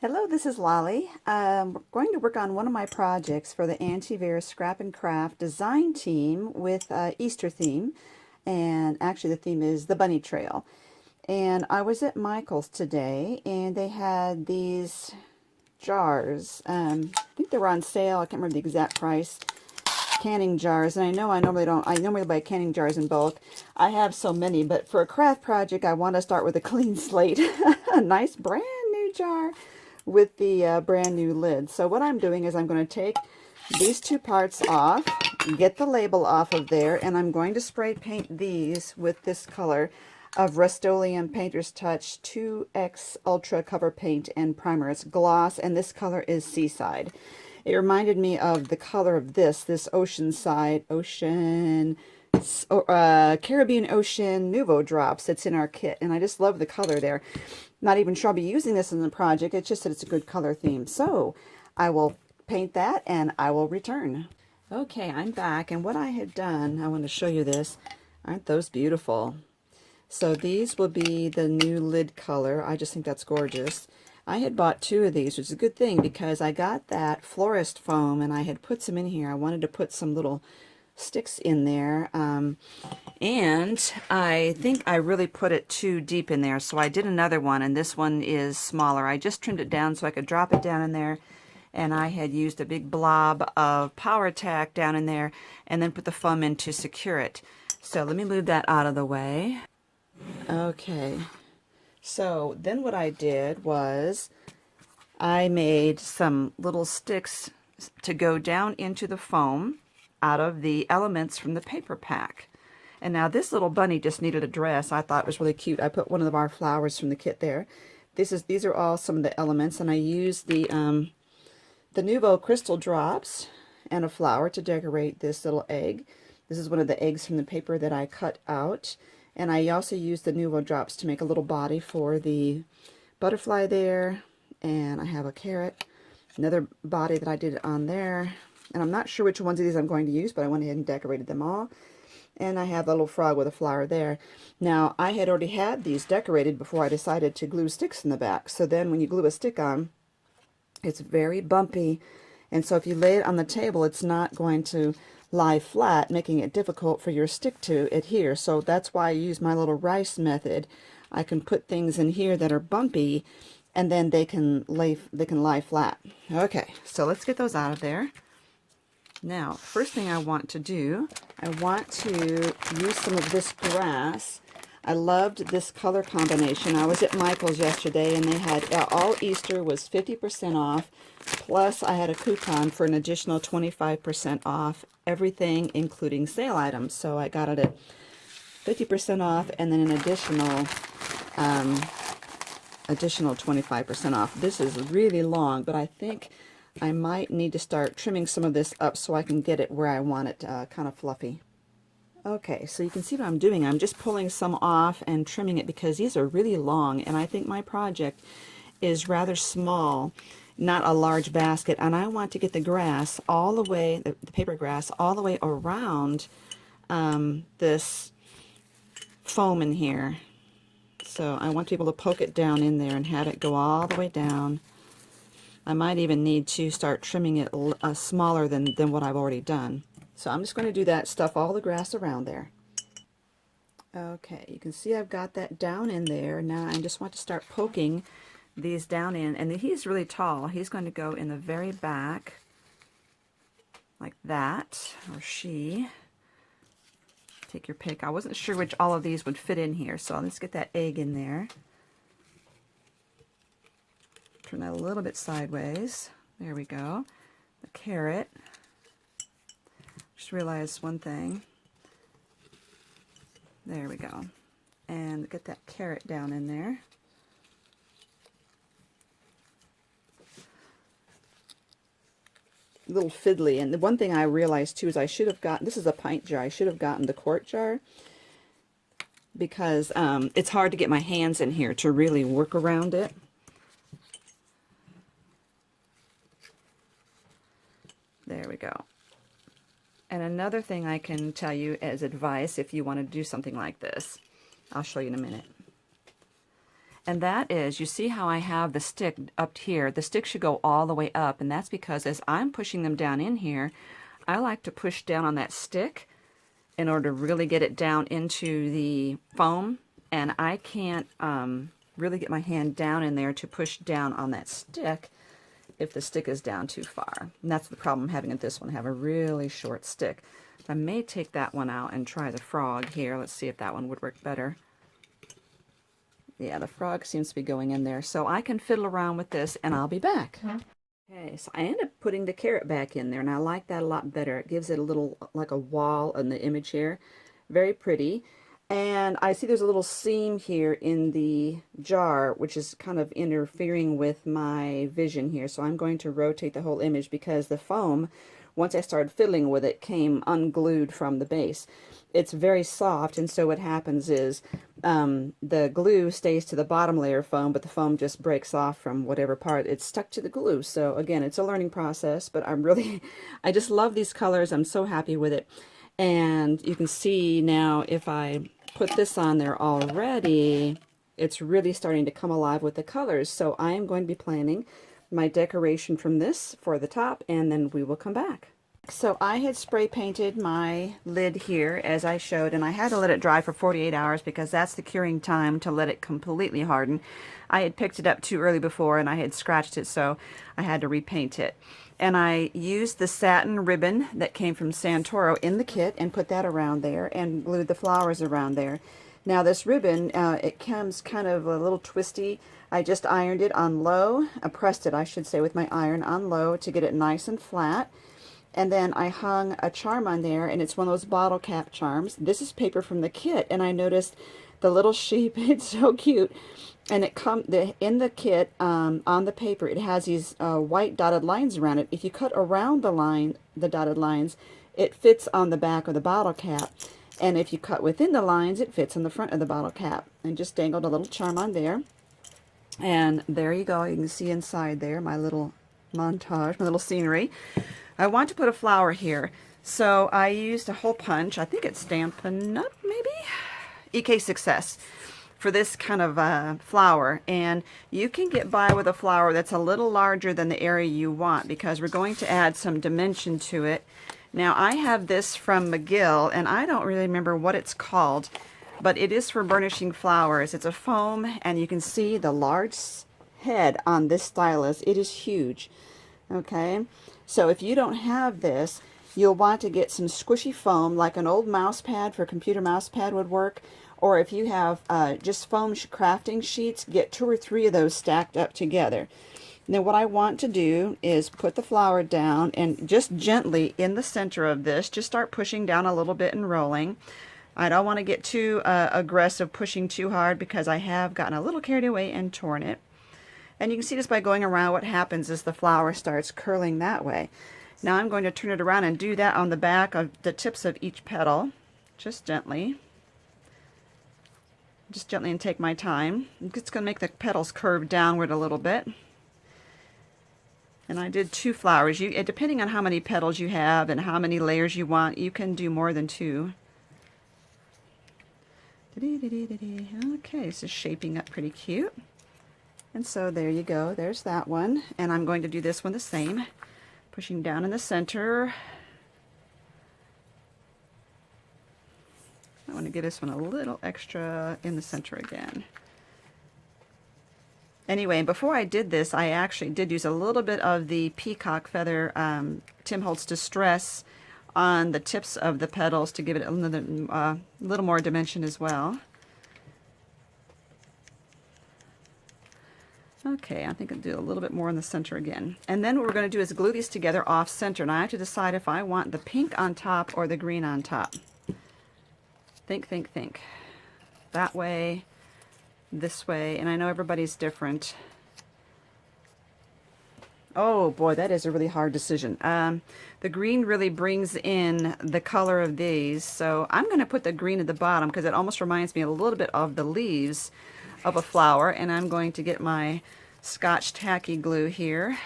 Hello, this is Lolly. We're going to work on one of my projects for the Antivirus Scrap and Craft design team with Easter theme. And actually the theme is the bunny trail. And I was at Michael's today and they had these jars. I think they were on sale. I can't remember the exact price. Canning jars. And I normally buy canning jars in bulk. I have so many, but for a craft project, I want to start with a clean slate. A nice brand new jar with the brand new lid. So what I'm doing is I'm going to take these two parts off, get the label off of there, and I'm going to spray paint these with this color of Rust-Oleum Painter's Touch 2X Ultra Cover Paint and Primer. It's gloss, and this color is Seaside. It reminded me of the color of this Caribbean Ocean Nouveau Drops that's in our kit, and I just love the color there. Not even sure I'll be using this in the project, it's just that it's a good color theme. So I will paint that and I will return. Okay, I'm back, and what I had done, I want to show you this. Aren't those beautiful? So these will be the new lid color. I just think that's gorgeous. I had bought two of these, which is a good thing because I got that florist foam and I had put some in here. I wanted to put some little sticks in there, and I think I really put it too deep in there, so I did another one, and this one is smaller. I just trimmed it down so I could drop it down in there, and I had used a big blob of Power Tack down in there and then put the foam in to secure it. So let me move that out of the way. Okay, so then what I did was I made some little sticks to go down into the foam out of the elements from the paper pack. And now this little bunny just needed a dress. I thought it was really cute. I put one of our flowers from the kit there. These are all some of the elements, and I used the Nouveau crystal drops and a flower to decorate this little egg. This is one of the eggs from the paper that I cut out. And I also used the Nouveau drops to make a little body for the butterfly there. And I have a carrot, another body that I did on there. And I'm not sure which ones of these I'm going to use, but I went ahead and decorated them all. And I have a little frog with a flower there. Now, I had already had these decorated before I decided to glue sticks in the back. So then when you glue a stick on, it's very bumpy. And so if you lay it on the table, it's not going to lie flat, making it difficult for your stick to adhere. So that's why I use my little rice method. I can put things in here that are bumpy, and then they can lie flat. Okay, so let's get those out of there. Now, first thing I want to do, I want to use some of this grass. I loved this color combination. I was at Michael's yesterday and they had, all Easter was 50% off, plus I had a coupon for an additional 25% off everything, including sale items. So I got it at 50% off and then an additional 25% off. This is really long, but I think I might need to start trimming some of this up so I can get it where I want it, kind of fluffy. Okay, so you can see what I'm doing. I'm just pulling some off and trimming it because these are really long, and I think my project is rather small, not a large basket, and I want to get the grass all the way, the paper grass, all the way around this foam in here. So I want to be able to poke it down in there and have it go all the way down. I might even need to start trimming it smaller than what I've already done. So I'm just going to do that, stuff all the grass around there. Okay, you can see I've got that down in there. Now I just want to start poking these down in, and he's really tall. He's going to go in the very back like that, or she. Take your pick. I wasn't sure which all of these would fit in here, so let's get that egg in there. Turn that a little bit sideways. There we go. The carrot. Just realized one thing. There we go. And get that carrot down in there. A little fiddly. And the one thing I realized too is I should have gotten, this is a pint jar, I should have gotten the quart jar because it's hard to get my hands in here to really work around it. There we go. And another thing I can tell you as advice if you want to do something like this, I'll show you in a minute. And that is, you see how I have the stick up here? The stick should go all the way up, and that's because as I'm pushing them down in here, I like to push down on that stick in order to really get it down into the foam, and I can't really get my hand down in there to push down on that stick if the stick is down too far. And that's the problem I'm having with this one. I have a really short stick. I may take that one out and try the frog here. Let's see if that one would work better. Yeah, the frog seems to be going in there. So I can fiddle around with this and I'll be back. Okay, so I ended up putting the carrot back in there, and I like that a lot better. It gives it a little, like a wall in the image here. Very pretty. And I see there's a little seam here in the jar, which is kind of interfering with my vision here. So I'm going to rotate the whole image because the foam, once I started fiddling with it, came unglued from the base. It's very soft, and so what happens is the glue stays to the bottom layer of foam, but the foam just breaks off from whatever part. It's stuck to the glue. So again, it's a learning process, but I just love these colors. I'm so happy with it. And you can see now if I put this on there already, it's really starting to come alive with the colors. So I am going to be planning my decoration from this for the top, and then we will come back. So I had spray painted my lid here as I showed, and I had to let it dry for 48 hours because that's the curing time to let it completely harden. I had picked it up too early before and I had scratched it, so I had to repaint it. And I used the satin ribbon that came from Santoro in the kit and put that around there and glued the flowers around there. Now this ribbon, it comes kind of a little twisty. I just ironed it on low, pressed it I should say with my iron on low to get it nice and flat. And then I hung a charm on there, and it's one of those bottle cap charms. This is paper from the kit, and I noticed the little sheep. It's so cute. And it in the kit, on the paper, it has these white dotted lines around it. If you cut around the dotted lines, it fits on the back of the bottle cap. And if you cut within the lines, it fits on the front of the bottle cap. And just dangled a little charm on there. And there you go. You can see inside there my little montage, my little scenery. I want to put a flower here, so I used a hole punch. I think it's Stampin' Up, maybe? EK Success for this kind of flower. And you can get by with a flower that's a little larger than the area you want because we're going to add some dimension to it. Now, I have this from McGill, and I don't really remember what it's called, but it is for burnishing flowers. It's a foam, and you can see the large head on this stylus. It is huge, okay? So if you don't have this, you'll want to get some squishy foam, like an old mouse pad for a computer mouse pad would work. Or if you have just foam crafting sheets, get 2 or 3 of those stacked up together. Now what I want to do is put the flower down and just gently in the center of this, just start pushing down a little bit and rolling. I don't want to get too aggressive, pushing too hard, because I have gotten a little carried away and torn it. And you can see just by going around what happens is the flower starts curling that way. Now I'm going to turn it around and do that on the back of the tips of each petal, just gently. Just gently and take my time. It's going to make the petals curve downward a little bit. And I did 2 flowers. Depending on how many petals you have and how many layers you want, you can do more than 2. Okay, this is shaping up pretty cute. And so there you go, there's that one. And I'm going to do this one the same, pushing down in the center. I want to give this one a little extra in the center again. Anyway, before I did this, I actually did use a little bit of the peacock feather Tim Holtz Distress on the tips of the petals to give it a little more dimension as well. Okay, I think I'll do a little bit more in the center again. And then what we're going to do is glue these together off center. And I have to decide if I want the pink on top or the green on top. Think, think, think. That way, this way, and I know everybody's different. Oh boy, that is a really hard decision. The green really brings in the color of these, so I'm going to put the green at the bottom because it almost reminds me a little bit of the leaves of a flower. And I'm going to get my Scotch tacky glue here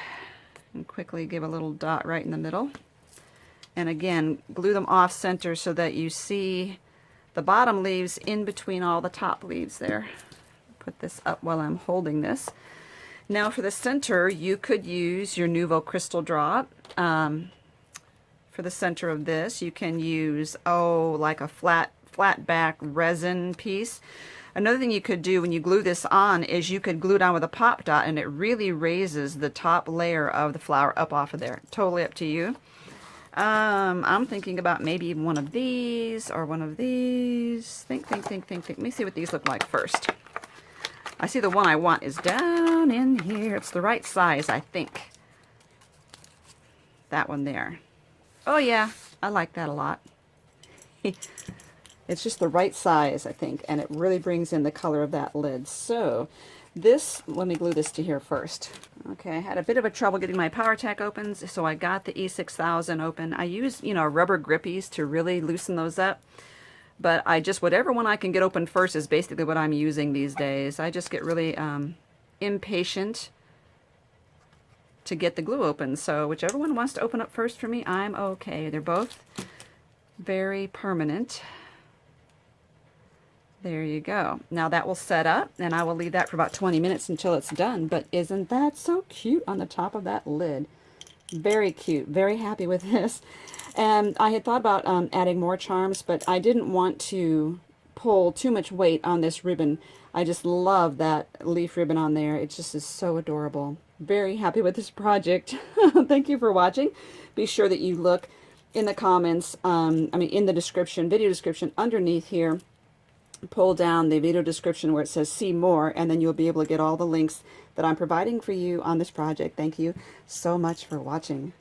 and quickly give a little dot right in the middle. And again, glue them off center so that you see the bottom leaves in between all the top leaves there. put this up while I'm holding this. Now for the center, you could use your Nuvo crystal drop. For the center of this, you can use, like a flat back resin piece. Another thing you could do when you glue this on is you could glue it on with a pop dot, and it really raises the top layer of the flower up off of there. Totally up to you. I'm thinking about maybe even one of these or one of these. Think. Let me see what these look like first. I see the one I want is down in here. It's the right size, I think. That one there. Oh yeah, I like that a lot. It's just the right size, I think, and it really brings in the color of that lid. So this, let me glue this to here first. Okay, I had a bit of a trouble getting my PowerTac opens, so I got the E6000 open. I use, rubber grippies to really loosen those up. But whatever one I can get open first is basically what I'm using these days. I just get really impatient to get the glue open. So whichever one wants to open up first for me, I'm okay. They're both very permanent. There you go. Now that will set up, and I will leave that for about 20 minutes until it's done. But isn't that so cute on the top of that lid? Very cute. Very happy with this. And I had thought about adding more charms, but I didn't want to pull too much weight on this ribbon. I just love that leaf ribbon on there. It just is so adorable. Very happy with this project. Thank you for watching. Be sure that you look in the comments, in the description, video description underneath here. Pull down the video description where it says see more, and then you'll be able to get all the links that I'm providing for you on this project. Thank you so much for watching.